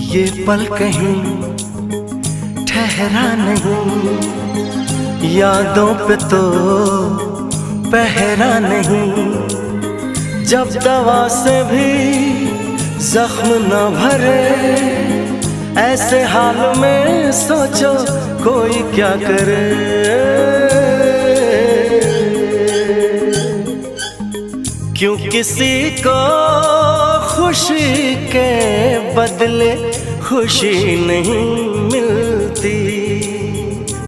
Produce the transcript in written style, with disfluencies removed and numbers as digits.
ये पल कहीं ठहरा नहीं, यादों पे तो पहरा नहीं। जब दवा से भी जख्म न भरे, ऐसे हाल में सोचो कोई क्या करे। क्यों किसी को खुशी के बदले खुशी नहीं मिलती।